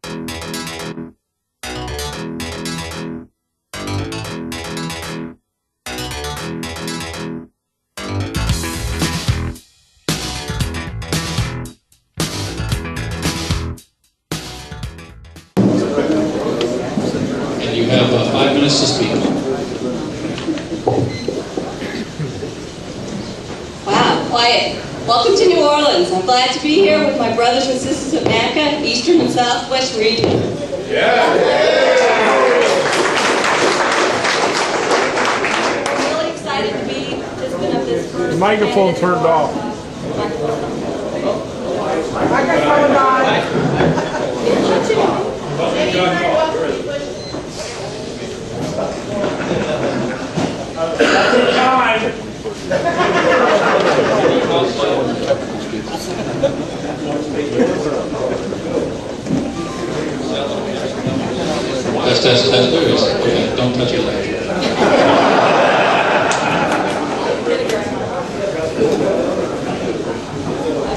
And you have 5 minutes to speak. Wow, quiet. Welcome to New Orleans. I'm glad to be here with my brothers and sisters of NACA, Eastern and Southwest region. Yeah. I'm really excited to be participant of this first. The microphone turned off. Microphone Test. Okay, don't touch it later.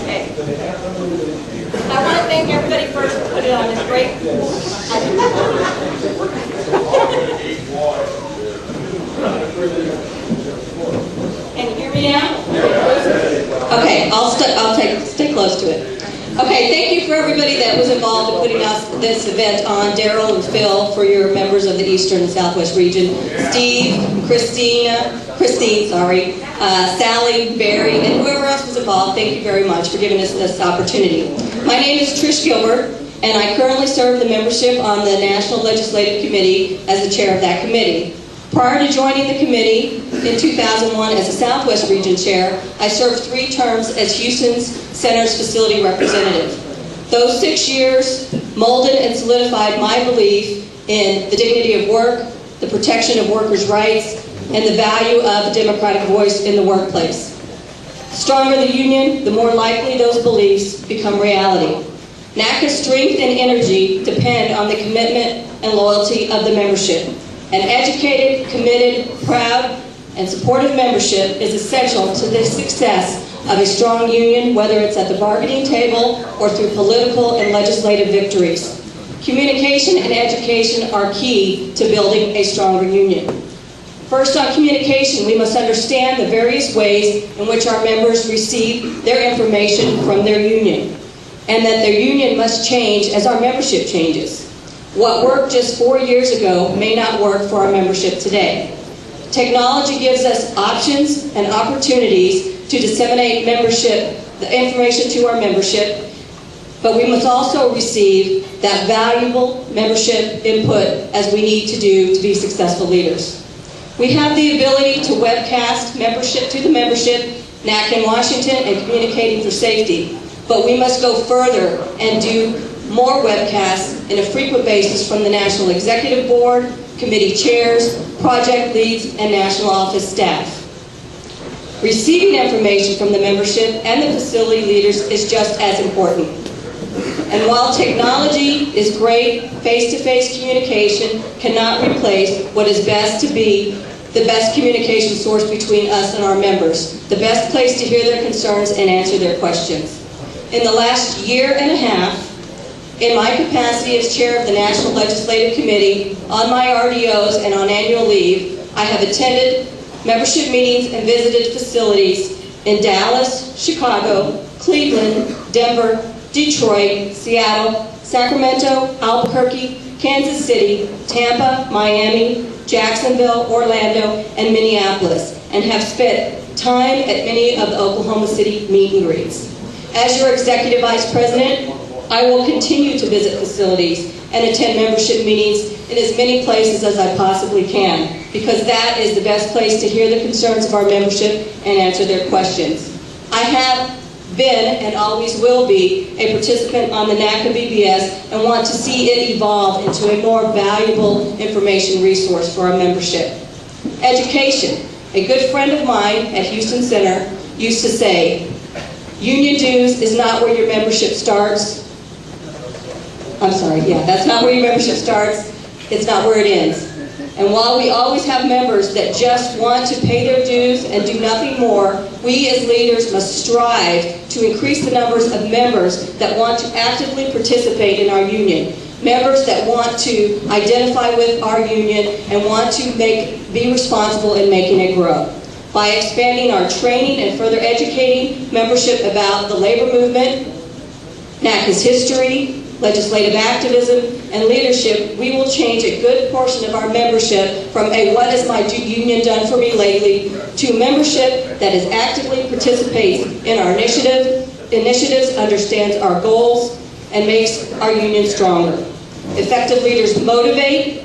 Okay. I want to thank everybody first for putting on this great. Can you hear me now? Okay, I'll stay close to it. Okay, thank you for everybody that was involved in putting this event on. Daryl and Phil for your members of the Eastern and Southwest region. Steve, Christine, Sally, Barry, and whoever else was involved, thank you very much for giving us this opportunity. My name is Trish Gilbert, and I currently serve the membership on the National Legislative Committee as the chair of that committee. Prior to joining the committee in 2001 as a Southwest Region Chair, I served 3 terms as Houston's Center's facility representative. Those 6 years molded and solidified my belief in the dignity of work, the protection of workers' rights, and the value of a democratic voice in the workplace. The stronger the union, the more likely those beliefs become reality. NACA's strength and energy depend on the commitment and loyalty of the membership. An educated, committed, proud, and supportive membership is essential to the success of a strong union, whether it's at the bargaining table or through political and legislative victories. Communication and education are key to building a stronger union. First, on communication, we must understand the various ways in which our members receive their information from their union, and that their union must change as our membership changes. What worked just 4 years ago may not work for our membership today. Technology gives us options and opportunities to disseminate the information to our membership, but we must also receive that valuable membership input as we need to do to be successful leaders. We have the ability to webcast membership to the membership, NAC in Washington, and communicating for safety, but we must go further and do more webcasts in a frequent basis from the National Executive Board, committee chairs, project leads, and national office staff. Receiving information from the membership and the facility leaders is just as important. And while technology is great, face-to-face communication cannot replace what is best to be the best communication source between us and our members, the best place to hear their concerns and answer their questions. In the last year and a half, in my capacity as chair of the National Legislative Committee, on my RDOs and on annual leave, I have attended membership meetings and visited facilities in Dallas, Chicago, Cleveland, Denver, Detroit, Seattle, Sacramento, Albuquerque, Kansas City, Tampa, Miami, Jacksonville, Orlando, and Minneapolis, and have spent time at many of the Oklahoma City meet and greets. As your Executive Vice President, I will continue to visit facilities and attend membership meetings in as many places as I possibly can, because that is the best place to hear the concerns of our membership and answer their questions. I have been and always will be a participant on the NACA BBS and want to see it evolve into a more valuable information resource for our membership. Education. A good friend of mine at Houston Center used to say, union dues is not where your membership starts. I'm sorry, yeah, that's not where your membership starts. It's not where it ends. And while we always have members that just want to pay their dues and do nothing more, we as leaders must strive to increase the numbers of members that want to actively participate in our union. members that want to identify with our union and want to be responsible in making it grow. By expanding our training and further educating membership about the labor movement, NACA's history, legislative activism, and leadership, we will change a good portion of our membership from a "what has my union done for me lately" to membership that is actively participates in our initiatives, understands our goals, and makes our union stronger. Effective leaders motivate,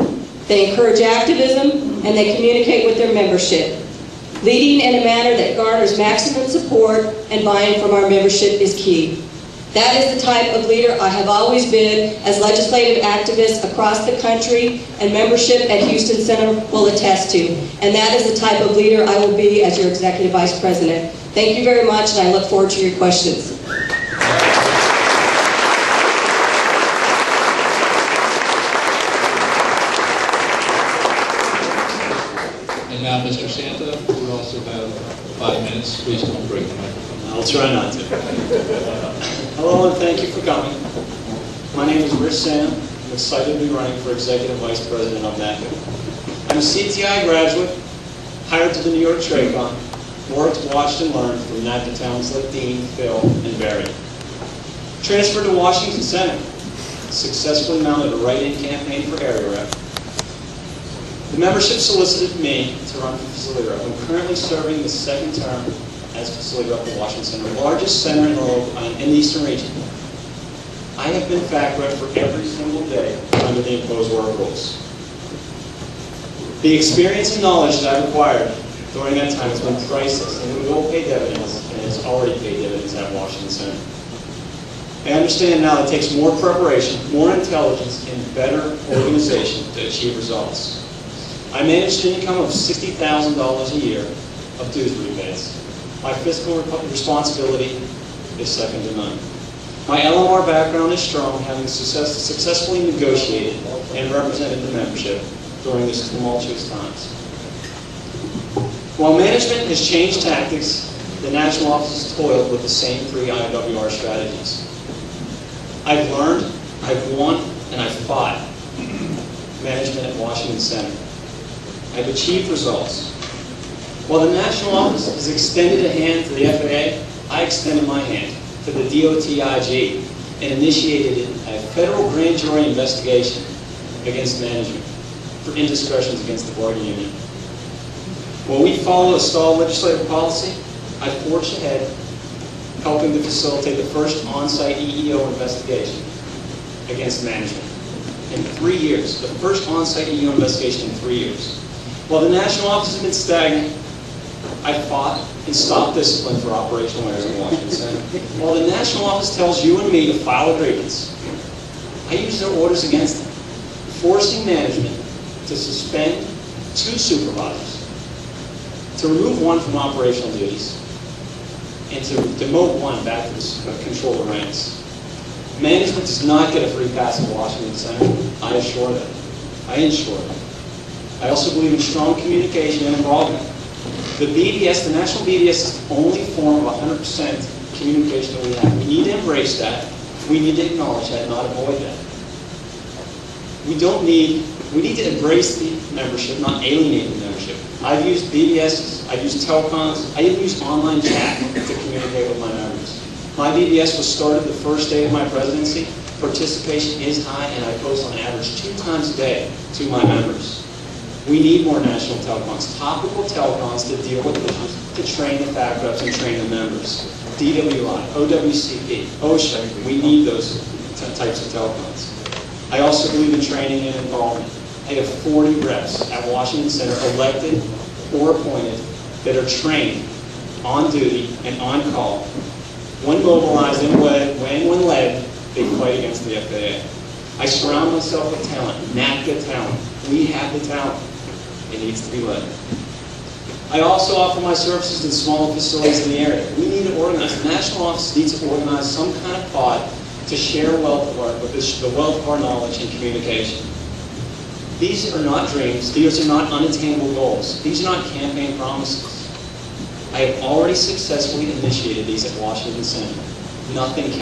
they encourage activism, and they communicate with their membership. Leading in a manner that garners maximum support and buy-in from our membership is key. That is the type of leader I have always been as legislative activists across the country, and membership at Houston Center will attest to. And that is the type of leader I will be as your Executive Vice President. Thank you very much, and I look forward to your questions. And now, Mr. Santa, you also have 5 minutes. Please don't break the microphone. I'll try not to. Hello, and thank you for coming. My name is Rich Sam. I'm excited to be running for Executive Vice President of NACA. I'm a CTI graduate, hired to the New York Trade Con, worked, watched, and learned from NACA towns like Dean, Phil, and Barry. Transferred to Washington Center, successfully mounted a write-in campaign for area rep. The membership solicited me to run for facility rep. I'm currently serving the second term as facility rep for Washington Center, the largest center in the Eastern region. I have been fact rep for every single day under the imposed work rules. The experience and knowledge that I've acquired during that time has been priceless, and it will pay dividends, and it's already paid dividends at Washington Center. I understand now it takes more preparation, more intelligence, and better organization to achieve results. I managed an income of $60,000 a year of dues rebates. My fiscal responsibility is second to none. My LMR background is strong, having successfully negotiated and represented the membership during these tumultuous times. While management has changed tactics, the national office has toiled with the same 3 IWR strategies. I've learned, I've won, and I've fought management at Washington Center. I've achieved results. While the national office has extended a hand to the FAA, I extended my hand to the DOTIG and initiated a federal grand jury investigation against management for indiscretions against the bargaining union. While we follow a stalled legislative policy, I forged ahead, helping to facilitate the first on-site EEO investigation against management in 3 years. The first on-site EEO investigation in 3 years. While the national office has been stagnant, I fought and stopped discipline for operational errors in Washington Center. While the national office tells you and me to file a grievance, I use their orders against them, forcing management to suspend 2 supervisors, to remove 1 from operational duties, and to demote 1 back to the controller ranks. Management does not get a free pass at Washington Center. I assure them. I ensure them. I also believe in strong communication and involvement. The BDS, the National BDS, is the only form of 100% communication that we have. We need to embrace that. We need to acknowledge that, not avoid that. We need to embrace the membership, not alienate the membership. I've used BBSs, I've used telecons, I even use online chat to communicate with my members. My BBS was started the first day of my presidency. Participation is high, and I post on average 2 times a day to my members. We need more national telecons, topical telecons to deal with issues, to train the fact reps and train the members. DWI, OWCP, OSHA, we need those types of telecons. I also believe in training and involvement. I have 40 reps at Washington Center, elected or appointed, that are trained on duty and on call. When mobilized and when led, they fight against the FAA. I surround myself with talent, NACA talent. We have the talent. It needs to be led. I also offer my services in smaller facilities in the area. We need to organize. The national office needs to organize some kind of pod to share the wealth of our knowledge and communication. These are not dreams. These are not unattainable goals. These are not campaign promises. I have already successfully initiated these at Washington Center. Nothing